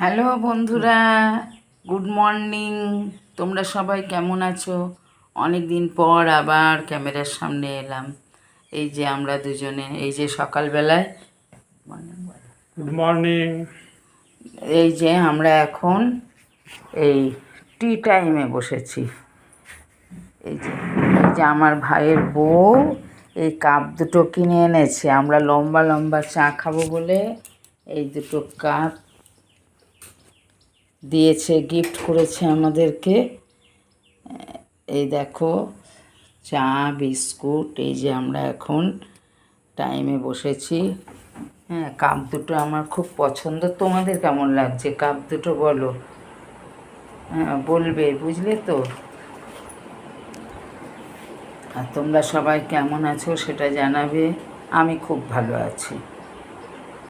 Hello বন্ধুরা, good morning. তোমরা সবাই কেমন আছো? অনেক দিন পর আবার ক্যামেরার সামনে এলাম। এই যে আমরা দুজনে, এই যে সকালবেলায়, গুড মর্নিং। এই যে আমরা এখন এই টি টাইমে বসেছি। এই যে আমার ভাইয়ের বউ এই কাপ দুটো কিনে এনেছে। আমরা লম্বা লম্বা চা খাবো বলে এই দুটো কাপ দিয়েছে, গিফট করেছে আমাদেরকে। এই দেখো, চা বিস্কুট। এই যে আমরা এখন টাইমে বসেছি। হ্যাঁ, কাপ দুটো আমার খুব পছন্দ। তোমাদের কেমন লাগছে কাপ দুটো বলো? হ্যাঁ, বলবে, বুঝলে তো? আর তোমরা সবাই কেমন আছো সেটা জানাবে। আমি খুব ভালো আছি।